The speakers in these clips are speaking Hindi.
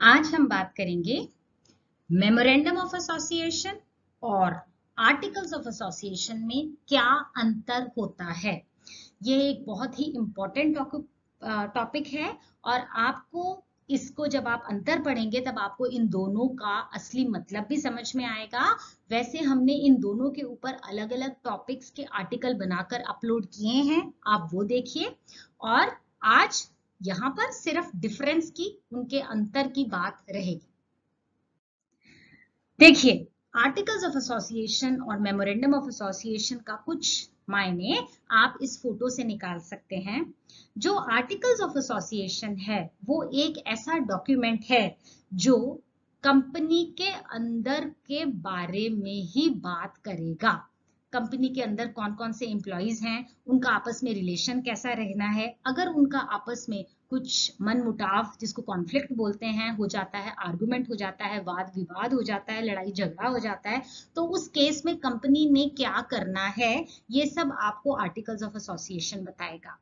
आज हम बात करेंगे मेमोरेंडम ऑफ एसोसिएशन और आर्टिकल्स ऑफ एसोसिएशन में क्या अंतर होता है। ये एक बहुत ही इंपॉर्टेंट टॉपिक है और आपको इसको जब आप अंतर पढ़ेंगे तब आपको इन दोनों का असली मतलब भी समझ में आएगा। वैसे हमने इन दोनों के ऊपर अलग अलग टॉपिक्स के आर्टिकल बनाकर अपलोड किए हैं, आप वो देखिए। और आज यहाँ पर सिर्फ डिफरेंस की, उनके अंतर की बात रहेगी। देखिए, आर्टिकल्स ऑफ एसोसिएशन और मेमोरेंडम ऑफ एसोसिएशन का कुछ मायने आप इस फोटो से निकाल सकते हैं। जो आर्टिकल्स ऑफ एसोसिएशन है वो एक ऐसा डॉक्यूमेंट है जो कंपनी के अंदर के बारे में ही बात करेगा। कंपनी के अंदर कौन कौन से एम्प्लॉइज हैं, उनका आपस में रिलेशन कैसा रहना है। अगर उनका आपस में कुछ मनमुटाव, जिसको कॉन्फ्लिक्ट बोलते हैं, हो जाता है, आर्गुमेंट हो जाता है, वाद विवाद हो जाता है, लड़ाई झगड़ा हो जाता है, तो उस केस में कंपनी ने क्या करना है, ये सब आपको आर्टिकल्स ऑफ एसोसिएशन बताएगा।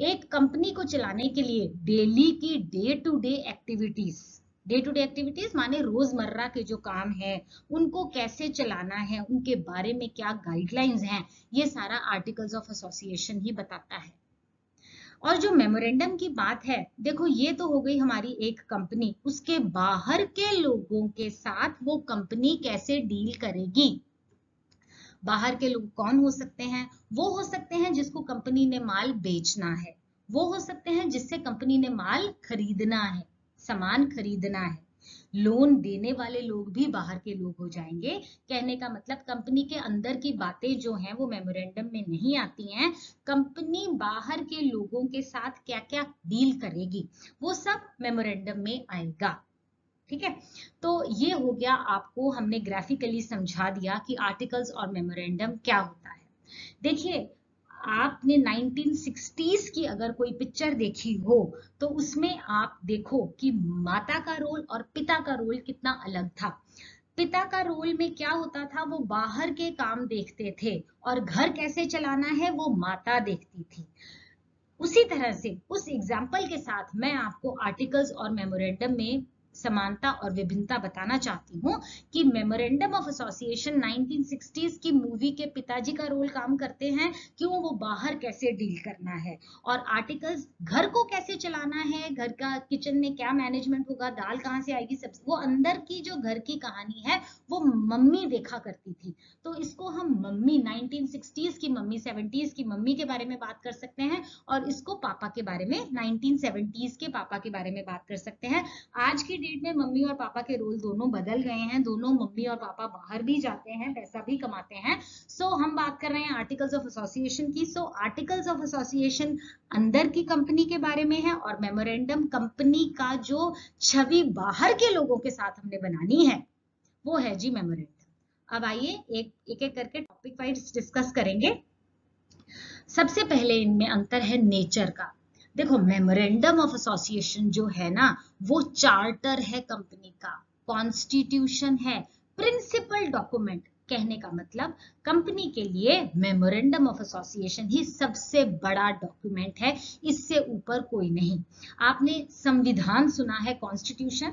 एक कंपनी को चलाने के लिए डेली की डे टू डे एक्टिविटीज माने रोजमर्रा के जो काम है उनको कैसे चलाना है, उनके बारे में क्या गाइडलाइंस हैं, ये सारा आर्टिकल्स ऑफ एसोसिएशन ही बताता है। और जो मेमोरेंडम की बात है, देखो ये तो हो गई हमारी एक कंपनी, उसके बाहर के लोगों के साथ वो कंपनी कैसे डील करेगी। बाहर के लोग कौन हो सकते हैं? वो हो सकते हैं जिसको कंपनी ने माल बेचना है, वो हो सकते हैं जिससे कंपनी ने माल खरीदना है, सामान खरीदना है। लोन देने वाले लोग भी बाहर के लोग हो जाएंगे। कहने का मतलब कंपनी के अंदर की बातें जो हैं वो मेमोरेंडम में नहीं आती हैं। कंपनी बाहर के लोगों के साथ क्या क्या डील करेगी वो सब मेमोरेंडम में आएगा। ठीक है, तो ये हो गया, आपको हमने ग्राफिकली समझा दिया कि आर्टिकल्स और मेमोरेंडम क्या होता है। देखिए, आपने 1960s की अगर कोई पिक्चर देखी हो तो उसमें आप देखो कि माता का रोल और पिता का रोल कितना अलग था। पिता का रोल में क्या होता था, वो बाहर के काम देखते थे और घर कैसे चलाना है वो माता देखती थी। उसी तरह से उस एग्जाम्पल के साथ मैं आपको आर्टिकल्स और मेमोरेंडम में समानता और विभिन्नता बताना चाहती हूँ कि मेमोरेंडम ऑफ एसोसिएशन 1960s की मूवी के पिताजी का रोल काम करते हैं, क्यों, वो बाहर कैसे डील करना है। और आर्टिकल्स घर को कैसे चलाना है, घर का किचन में क्या मैनेजमेंट होगा, दाल कहाँ से आएगी, सब वो अंदर की जो घर की कहानी है वो मम्मी देखा करती थी। तो इसको हम मम्मी 1960s की मम्मी, 70s की मम्मी के बारे में बात कर सकते हैं और इसको पापा के बारे में 1970s के पापा के बारे में बात कर सकते हैं। आज की डेट में मम्मी और पापा के रोल दोनों बदल गए हैं, दोनों मम्मी और पापा बाहर भी जाते हैं, पैसा भी कमाते हैं। हम बात कर रहे हैं आर्टिकल्स ऑफ एसोसिएशन की। आर्टिकल्स ऑफ एसोसिएशन अंदर की कंपनी के बारे में है और मेमोरेंडम कंपनी का जो छवि बाहर के लोगों के साथ हमने बनानी है वो है जी मेमोरेंडम। अब आइए एक एक करके टॉपिक वाइज डिस्कस करेंगे। सबसे पहले इनमें अंतर है नेचर का। देखो, मेमोरेंडम ऑफ एसोसिएशन जो है ना, वो चार्टर है कंपनी का, कॉन्स्टिट्यूशन है, प्रिंसिपल डॉक्यूमेंट। कहने का मतलब कंपनी के लिए मेमोरेंडम ऑफ एसोसिएशन ही सबसे बड़ा डॉक्यूमेंट है, इससे ऊपर कोई नहीं। आपने संविधान सुना है, कॉन्स्टिट्यूशन,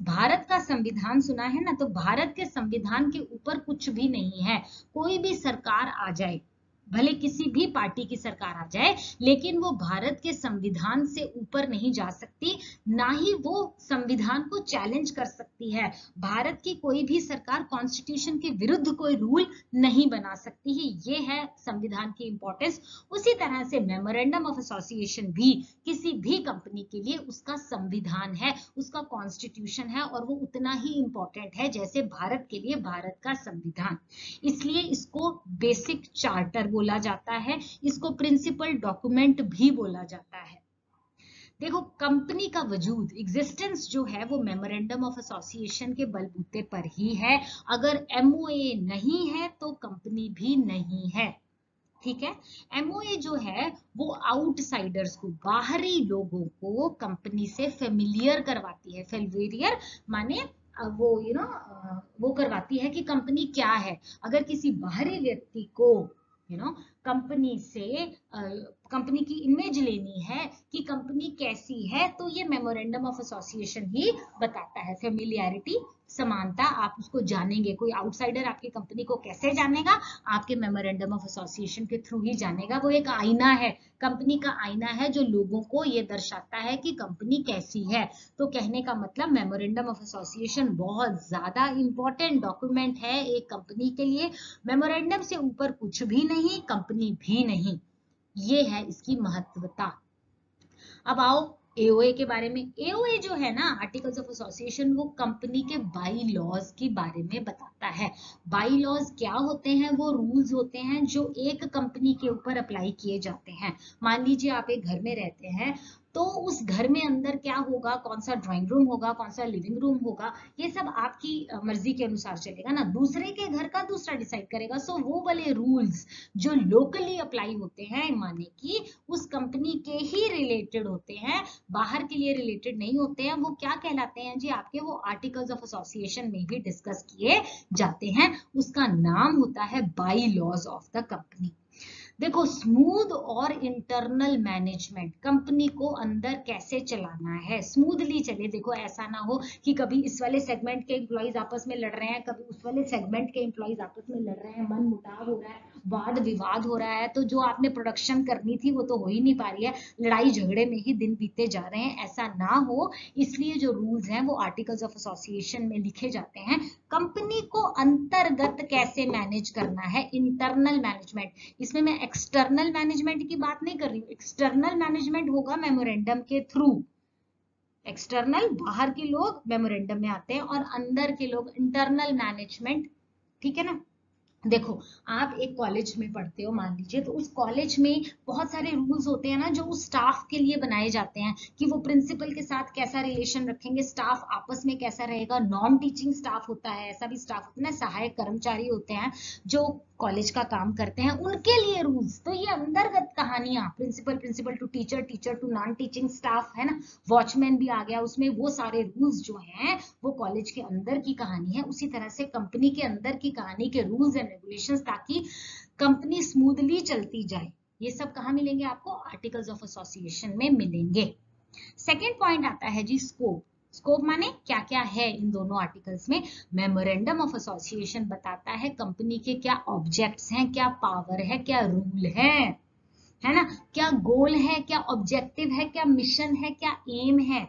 भारत का संविधान सुना है ना, तो भारत के संविधान के ऊपर कुछ भी नहीं है। कोई भी सरकार आ जाए, भले किसी भी पार्टी की सरकार आ जाए, लेकिन वो भारत के संविधान से ऊपर नहीं जा सकती, ना ही वो संविधान को चैलेंज कर सकती है। भारत की कोई भी सरकार कॉन्स्टिट्यूशन के विरुद्ध कोई रूल नहीं बना सकती है, ये है संविधान की इंपॉर्टेंस। उसी तरह से मेमोरेंडम ऑफ एसोसिएशन भी किसी भी कंपनी के लिए उसका संविधान है, उसका कॉन्स्टिट्यूशन है, और वो उतना ही इंपॉर्टेंट है जैसे भारत के लिए भारत का संविधान। इसलिए इसको बेसिक चार्टर बोला जाता है, इसको प्रिंसिपल डॉक्यूमेंट भी बोला जाता है। देखो, कंपनी का वजूद, एग्जिस्टेंस जो है वो मेमोरेंडम ऑफ एसोसिएशन के बलबूते पर ही है। अगर एमओए नहीं है तो कंपनी भी नहीं है। ठीक है, एमओए जो है वो आउटसाइडर्स को, बाहरी लोगों को कंपनी से फेमिलियर करवाती है। फेमिलियर माने वो वो करवाती है कि कंपनी क्या है। अगर किसी बाहरी व्यक्ति को कंपनी से कंपनी की इमेज लेनी है कि कंपनी कैसी है, तो ये मेमोरेंडम ऑफ एसोसिएशन ही बताता है। फेमिलियरिटी, समानता, आप उसको जानेंगे। कोई आउटसाइडर आपकी कंपनी को कैसे जानेगा? आपके मेमोरेंडम ऑफ एसोसिएशन के थ्रू ही जानेगा। वो एक आईना है, कंपनी का आईना है, जो लोगों को ये दर्शाता है कि कंपनी कैसी है। तो कहने का मतलब मेमोरेंडम ऑफ एसोसिएशन बहुत ज्यादा इंपॉर्टेंट डॉक्यूमेंट है एक कंपनी के लिए। मेमोरेंडम से ऊपर कुछ भी नहीं, कंपनी भी नहीं। ये है इसकी महत्वता। अब आओ एओए के बारे में। एओए जो है ना, आर्टिकल्स ऑफ एसोसिएशन, वो कंपनी के बाई लॉज के बारे में बताता है। बाई लॉज क्या होते हैं? वो रूल्स होते हैं जो एक कंपनी के ऊपर अप्लाई किए जाते हैं। मान लीजिए आप एक घर में रहते हैं, तो उस घर में अंदर क्या होगा, कौन सा ड्राइंग रूम होगा, कौन सा लिविंग रूम होगा, ये सब आपकी मर्जी के अनुसार चलेगा ना। दूसरे के घर का दूसरा डिसाइड करेगा। सो वो वाले रूल्स जो लोकली अप्लाई होते हैं, माने कि उस कंपनी के ही रिलेटेड होते हैं, बाहर के लिए रिलेटेड नहीं होते हैं, वो क्या कहलाते हैं जी? आपके वो आर्टिकल्स ऑफ एसोसिएशन में ही डिस्कस किए जाते हैं। उसका नाम होता है bylaws of the company. देखो, स्मूथ और इंटरनल मैनेजमेंट, कंपनी को अंदर कैसे चलाना है, स्मूथली चले। देखो, ऐसा ना हो कि कभी इस वाले सेगमेंट के एम्प्लॉइज आपस में लड़ रहे हैं, कभी उस वाले सेगमेंट के एम्प्लॉइज आपस में लड़ रहे हैं, मन मुटाव हो रहा है, वाद विवाद हो रहा है, तो जो आपने प्रोडक्शन करनी थी वो तो हो ही नहीं पा रही है, लड़ाई झगड़े में ही दिन बीतते जा रहे हैं। ऐसा ना हो, इसलिए जो रूल्स हैं वो आर्टिकल्स ऑफ एसोसिएशन में लिखे जाते हैं। कंपनी को अंतर्गत कैसे मैनेज करना है, इंटरनल मैनेजमेंट। इसमें मैं एक्सटर्नल मैनेजमेंट की बात नहीं कर रही हूँ। एक्सटर्नल मैनेजमेंट होगा मेमोरेंडम के थ्रू। एक्सटर्नल, बाहर के लोग मेमोरेंडम में आते हैं, और अंदर के लोग इंटरनल मैनेजमेंट। ठीक है ना? देखो, आप एक कॉलेज में पढ़ते हो मान लीजिए, तो उस कॉलेज में बहुत सारे रूल्स होते हैं ना, जो उस स्टाफ के लिए बनाए जाते हैं कि वो प्रिंसिपल के साथ कैसा रिलेशन रखेंगे, स्टाफ आपस में कैसा रहेगा। नॉन टीचिंग स्टाफ होता है, ऐसा भी स्टाफ होता है ना, सहायक कर्मचारी होते हैं जो कॉलेज का काम करते हैं, उनके लिए रूल्स। तो ये अंतर्गत कहानियां, principal to teacher, teacher to non teaching staff, है ना, वॉचमैन भी आ गया उसमें। वो सारे रूल्स जो हैं वो कॉलेज के अंदर की कहानी है। उसी तरह से कंपनी के अंदर की कहानी के रूल्स एंड रेगुलेशंस, ताकि कंपनी स्मूथली चलती जाए। ये सब कहाँ मिलेंगे आपको? आर्टिकल्स ऑफ एसोसिएशन में मिलेंगे। सेकेंड पॉइंट आता है जी स्कोप। स्कोप माने क्या क्या है इन दोनों आर्टिकल्स में? मेमोरेंडम ऑफ एसोसिएशन बताता है कंपनी के क्या ऑब्जेक्ट्स हैं, क्या पावर है, क्या रूल है ना, क्या गोल है, क्या ऑब्जेक्टिव है, क्या मिशन है, क्या एम है।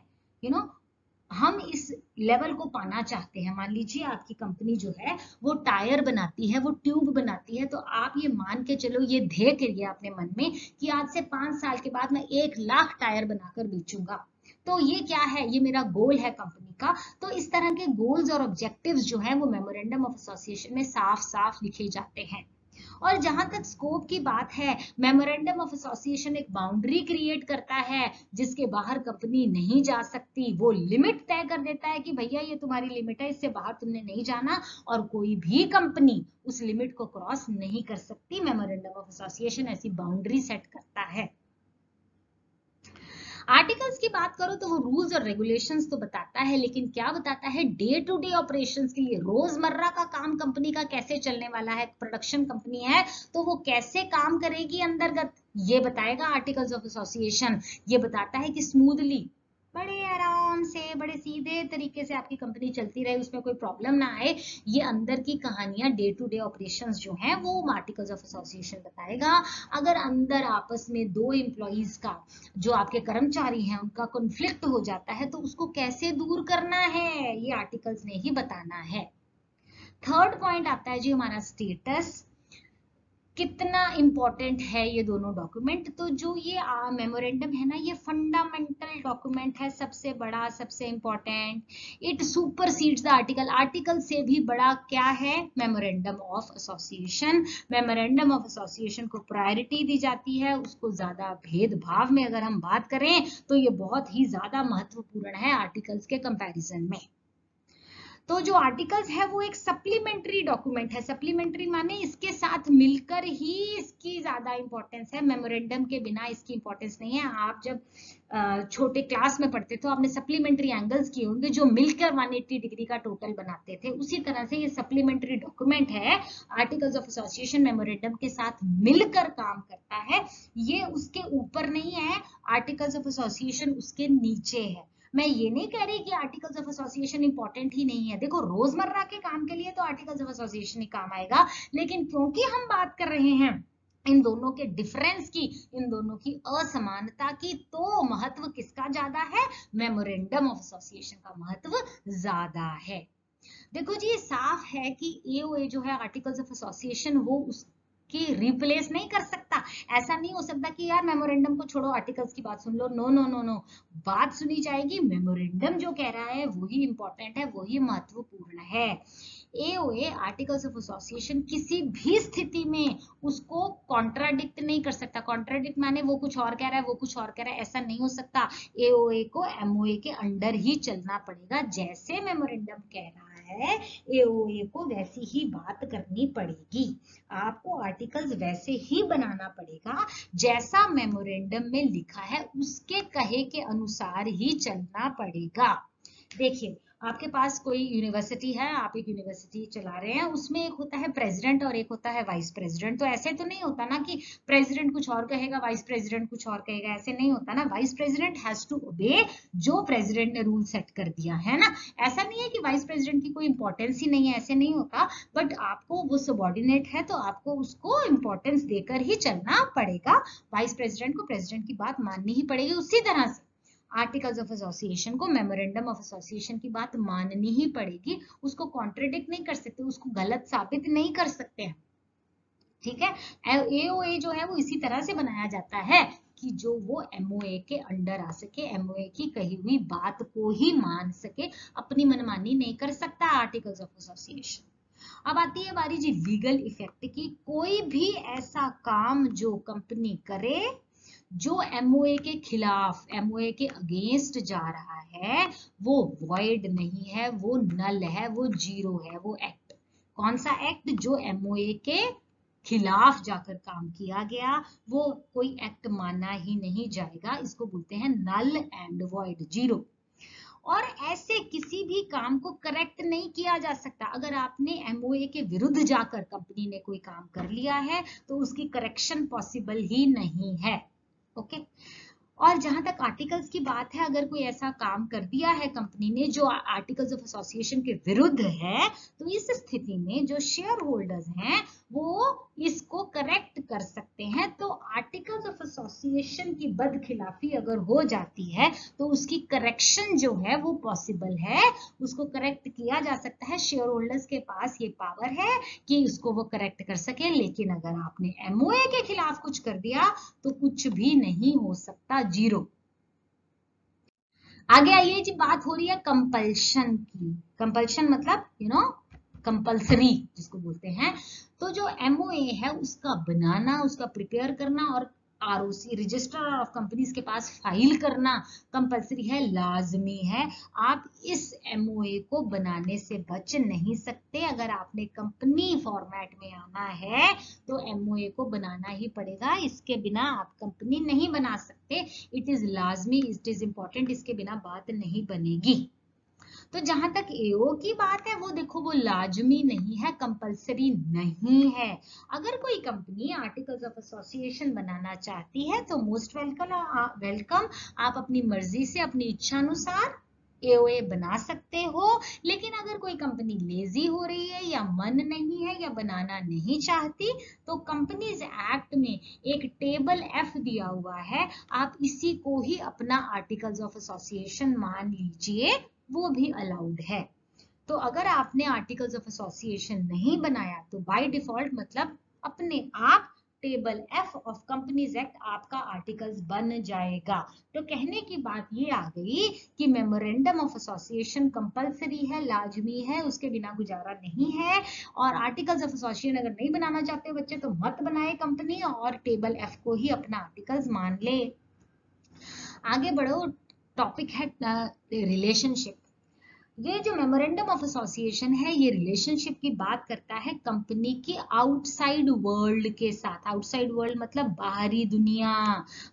हम इस लेवल को पाना चाहते हैं। मान लीजिए आपकी कंपनी जो है वो टायर बनाती है, वो ट्यूब बनाती है, तो आप ये मान के चलो, ये ध्येय करिए अपने मन में कि आज से 5 साल के बाद मैं 1 लाख टायर बनाकर बेचूंगा। तो ये क्या है? ये मेरा गोल है कंपनी का। तो इस तरह के गोल्स और ऑब्जेक्टिव्स जो हैं वो मेमोरेंडम ऑफ एसोसिएशन में साफ साफ लिखे जाते हैं। और जहां तक स्कोप की बात है, मेमोरेंडम ऑफ एसोसिएशन एक बाउंड्री क्रिएट करता है जिसके बाहर कंपनी नहीं जा सकती। वो लिमिट तय कर देता है कि भैया ये तुम्हारी लिमिट है, इससे बाहर तुमने नहीं जाना, और कोई भी कंपनी उस लिमिट को क्रॉस नहीं कर सकती। मेमोरेंडम ऑफ एसोसिएशन ऐसी बाउंड्री सेट करता है। आर्टिकल्स की बात करो तो वो रूल्स और रेगुलेशंस तो बताता है, लेकिन क्या बताता है? डे टू डे ऑपरेशंस के लिए, रोजमर्रा का काम कंपनी का कैसे चलने वाला है। प्रोडक्शन कंपनी है तो वो कैसे काम करेगी अंतर्गत, ये बताएगा आर्टिकल्स ऑफ एसोसिएशन। ये बताता है कि स्मूथली, बड़े आराम से, बड़े सीधे तरीके से आपकी कंपनी चलती रहे, उसमें कोई प्रॉब्लम ना आए। ये अंदर की कहानियां, डे टू डे ऑपरेशंस जो हैं वो आर्टिकल्स ऑफ एसोसिएशन बताएगा। अगर अंदर आपस में 2 एम्प्लॉइज का, जो आपके कर्मचारी हैं, उनका कॉन्फ्लिक्ट हो जाता है, तो उसको कैसे दूर करना है, ये आर्टिकल्स ने ही बताना है। थर्ड पॉइंट आता है जी हमारा स्टेटस। कितना इंपॉर्टेंट है ये दोनों डॉक्यूमेंट? तो जो ये मेमोरेंडम है ना, ये फंडामेंटल डॉक्यूमेंट है, सबसे बड़ा, सबसे important. It supersedes the article. Article से भी बड़ा क्या है? Memorandum of association. Memorandum of association को प्रायोरिटी दी जाती है, उसको ज्यादा भेदभाव में अगर हम बात करें तो ये बहुत ही ज्यादा महत्वपूर्ण है आर्टिकल्स के कंपैरिजन में। तो जो आर्टिकल्स है वो एक सप्लीमेंट्री डॉक्यूमेंट है। सप्लीमेंट्री माने इसके साथ मिलकर ही इसकी ज्यादा इंपॉर्टेंस है, मेमोरेंडम के बिना इसकी इंपॉर्टेंस नहीं है। आप जब छोटे क्लास में पढ़ते तो आपने सप्लीमेंट्री एंगल्स किए होंगे जो मिलकर 180 डिग्री का टोटल बनाते थे। उसी तरह से ये सप्लीमेंट्री डॉक्यूमेंट है, आर्टिकल्स ऑफ एसोसिएशन मेमोरेंडम के साथ मिलकर काम करता है। ये उसके ऊपर नहीं है, आर्टिकल्स ऑफ एसोसिएशन उसके नीचे है। मैं ये नहीं कह रही कि आर्टिकल्स ऑफ एसोसिएशन इंपॉर्टेंट ही नहीं है। देखो रोजमर्रा के काम के लिए तो आर्टिकल्स ऑफ एसोसिएशन ही काम आएगा, लेकिन क्योंकि हम बात कर रहे हैं इन दोनों के डिफरेंस की, इन दोनों की असमानता की, तो महत्व किसका ज्यादा है? मेमोरेंडम ऑफ एसोसिएशन का महत्व ज्यादा है। देखो जी, साफ है कि एओए जो है आर्टिकल्स ऑफ एसोसिएशन वो उसकी रिप्लेस नहीं कर सकता। ऐसा नहीं हो सकता कि यार मेमोरेंडम को छोड़ो आर्टिकल्स की बात सुन लो। नो नो नो नो, बात सुनी जाएगी। मेमोरेंडम जो कह रहा है वही इंपॉर्टेंट है, वही महत्वपूर्ण है। एओए आर्टिकल्स ऑफ एसोसिएशन किसी भी स्थिति में उसको कॉन्ट्राडिक्ट नहीं कर सकता। कॉन्ट्राडिक्ट माने वो कुछ और कह रहा है, वो कुछ और कह रहा है, ऐसा नहीं हो सकता। एओए को एमओए के अंडर ही चलना पड़ेगा। जैसे मेमोरेंडम कह रहा है एओए को वैसी ही बात करनी पड़ेगी। आपको आर्टिकल्स वैसे ही बनाना पड़ेगा जैसा मेमोरेंडम में लिखा है, उसके कहे के अनुसार ही चलना पड़ेगा। देखिए, आपके पास कोई यूनिवर्सिटी है, आप एक यूनिवर्सिटी चला रहे हैं, उसमें एक होता है प्रेसिडेंट और एक होता है वाइस प्रेसिडेंट। तो ऐसे तो नहीं होता ना कि प्रेसिडेंट कुछ और कहेगा, वाइस प्रेसिडेंट कुछ और कहेगा, ऐसे नहीं होता ना। Vice president has to obey जो प्रेसिडेंट ने रूल सेट कर दिया है ना। ऐसा नहीं है कि वाइस प्रेसिडेंट की कोई इंपॉर्टेंस ही नहीं है, ऐसे नहीं होता। बट आपको वो सबॉर्डिनेट है तो आपको उसको इंपॉर्टेंस देकर ही चलना पड़ेगा। वाइस प्रेसिडेंट को प्रेसिडेंट की बात माननी ही पड़ेगी। उसी तरह से आर्टिकल्स ऑफ एसोसिएशन को मेमोरेंडम ऑफ एसोसिएशन की बात माननी ही पड़ेगी। उसको कॉन्ट्रडिक्ट नहीं कर सकते, उसको गलत साबित नहीं कर सकते हैं। ठीक है, एओए जो है वो इसी तरह से बनाया जाता है कि जो वो एमओए के अंडर आ सके, एमओए की कही हुई बात को ही मान सके, अपनी मनमानी नहीं कर सकता आर्टिकल्स ऑफ एसोसिएशन। अब आती है बारी जी लीगल इफेक्ट की। कोई भी ऐसा काम जो कंपनी करे जो एमओए के खिलाफ, एमओए के अगेंस्ट जा रहा है, वो वॉइड नहीं है, वो नल है, वो जीरो है। वो एक्ट, कौन सा एक्ट? जो एमओए के खिलाफ जाकर काम किया गया, वो कोई एक्ट माना ही नहीं जाएगा। इसको बोलते हैं नल एंड वॉइड, जीरो। और ऐसे किसी भी काम को करेक्ट नहीं किया जा सकता। अगर आपने एमओए के विरुद्ध जाकर कंपनी ने कोई काम कर लिया है तो उसकी करेक्शन पॉसिबल ही नहीं है। ओके, और जहां तक आर्टिकल्स की बात है, अगर कोई ऐसा काम कर दिया है कंपनी ने जो आर्टिकल्स ऑफ एसोसिएशन के विरुद्ध है, तो इस स्थिति में जो शेयर होल्डर्स हैं वो इसको करेक्ट कर सकते हैं। तो आर्टिकल्स ऑफ एसोसिएशन की बदखिलाफी अगर हो जाती है तो उसकी करेक्शन जो है वो पॉसिबल है, उसको करेक्ट किया जा सकता है। शेयर होल्डर्स के पास ये पावर है कि उसको वो करेक्ट कर सके। लेकिन अगर आपने एमओए के खिलाफ कुछ कर दिया तो कुछ भी नहीं हो सकता, जीरो। आगे आइए जी, बात हो रही है कंपल्शन की। कंपल्शन मतलब कंपल्सरी जिसको बोलते हैं। तो जो एमओए है उसका बनाना, उसका प्रिपेयर करना और आरओसी रजिस्टर ऑफ कंपनीज के पास फाइल करना कंपल्सरी है, लाजमी है। आप इस एमओए को बनाने से बच नहीं सकते। अगर आपने कंपनी फॉर्मेट में आना है तो एमओए को बनाना ही पड़ेगा, इसके बिना आप कंपनी नहीं बना सकते। इट इज लाजमी, इट इज इंपॉर्टेंट, इसके बिना बात नहीं बनेगी। तो जहां तक एओ की बात है वो देखो वो लाजमी नहीं है, कंपलसरी नहीं है। अगर कोई कंपनी आर्टिकल्स ऑफ एसोसिएशन बनाना चाहती है तो मोस्ट वेलकम, आप अपनी मर्जी से अपनी इच्छा अनुसार एओए बना सकते हो। लेकिन अगर कोई कंपनी लेजी हो रही है या मन नहीं है या बनाना नहीं चाहती तो कंपनीज एक्ट में एक टेबल एफ दिया हुआ है, आप इसी को ही अपना आर्टिकल्स ऑफ एसोसिएशन मान लीजिए, वो भी अलाउड है। तो अगर आपने आर्टिकल्स ऑफ एसोसिएशन नहीं बनाया तो बाय डिफॉल्ट मतलब अपने आप table F of companies act आपका आर्टिकल्स बन जाएगा। तो कहने की बात ये आ गई कि मेमोरेंडम ऑफ एसोसिएशन कंपलसरी है, लाजमी है, उसके बिना गुजारा नहीं है। और आर्टिकल्स ऑफ एसोसिएशन अगर नहीं बनाना चाहते बच्चे तो मत बनाए कंपनी, और टेबल एफ को ही अपना आर्टिकल्स मान ले। आगे बढ़ो, टॉपिक है रिलेशनशिप। ये जो मेमोरेंडम ऑफ एसोसिएशन है ये रिलेशनशिप की बात करता है कंपनी की आउटसाइड वर्ल्ड के साथ। आउटसाइड वर्ल्ड मतलब बाहरी दुनिया,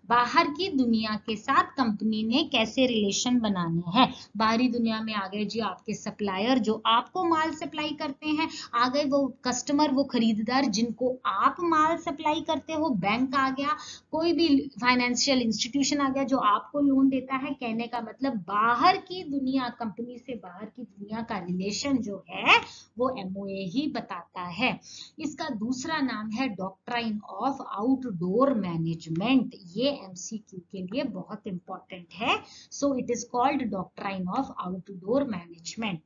बाहर की दुनिया के साथ कंपनी ने कैसे रिलेशन बनाने हैं। बाहरी दुनिया में आ गए जी आपके सप्लायर जो आपको माल सप्लाई करते हैं, आ गए वो कस्टमर, वो खरीदार जिनको आप माल सप्लाई करते हो, बैंक आ गया, कोई भी फाइनेंशियल इंस्टीट्यूशन आ गया जो आपको लोन देता है। कहने का मतलब बाहर की दुनिया, कंपनी से बाहर की दुनिया का रिलेशन जो है वो एमओए ही बताता है। इसका दूसरा नाम है डॉक्ट्राइन ऑफ आउटडोर मैनेजमेंट। ये एमसीक्यू के लिए बहुत इंपॉर्टेंट है। So it is called doctrine of outdoor management.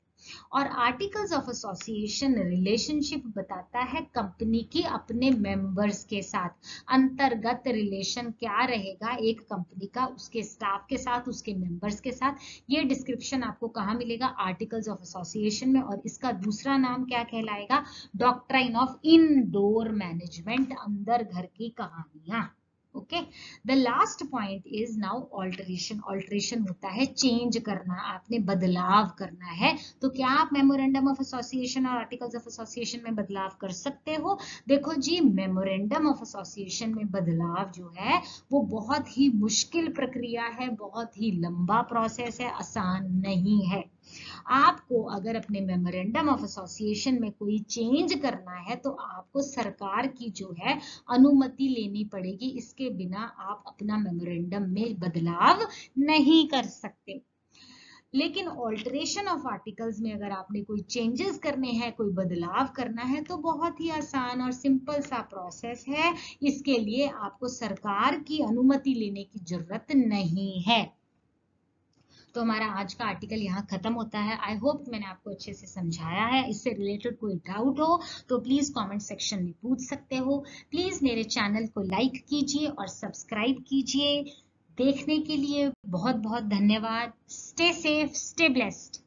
और आर्टिकल्स ऑफ एसोसिएशन रिलेशनशिप बताता है कंपनी की अपने मेंबर्स के साथ। अंतर्गत रिलेशन क्या रहेगा एक कंपनी का उसके स्टाफ के साथ, उसके मेंबर्स के साथ। ये डिस्क्रिप्शन आपको कहाँ मिलेगा? आर्टिकल्स ऑफ एसोसिएशन में। और इसका दूसरा नाम क्या कहलाएगा? डॉक्ट्राइन ऑफ इनडोर मैनेजमेंट, अंदर घर की कहानियां। Okay, the last point is now alteration. Alteration होता है चेंज करना, आपने बदलाव करना है। तो क्या आप मेमोरेंडम ऑफ एसोसिएशन और आर्टिकल्स ऑफ एसोसिएशन में बदलाव कर सकते हो? देखो जी, मेमोरेंडम ऑफ एसोसिएशन में बदलाव जो है वो बहुत ही मुश्किल प्रक्रिया है, बहुत ही लंबा प्रोसेस है, आसान नहीं है। आपको अगर अपने मेमोरेंडम ऑफ एसोसिएशन में कोई चेंज करना है तो आपको सरकार की जो है अनुमति लेनी पड़ेगी। इसके बिना आप अपना मेमोरेंडम में बदलाव नहीं कर सकते। लेकिन ऑल्टरेशन ऑफ आर्टिकल्स में अगर आपने कोई चेंजेस करने हैं, कोई बदलाव करना है तो बहुत ही आसान और सिंपल सा प्रोसेस है। इसके लिए आपको सरकार की अनुमति लेने की जरूरत नहीं है। तो हमारा आज का आर्टिकल यहाँ खत्म होता है। आई होप मैंने आपको अच्छे से समझाया है। इससे रिलेटेड कोई डाउट हो तो प्लीज कमेंट सेक्शन में पूछ सकते हो। प्लीज मेरे चैनल को लाइक कीजिए और सब्सक्राइब कीजिए। देखने के लिए बहुत बहुत धन्यवाद। Stay safe, stay blessed.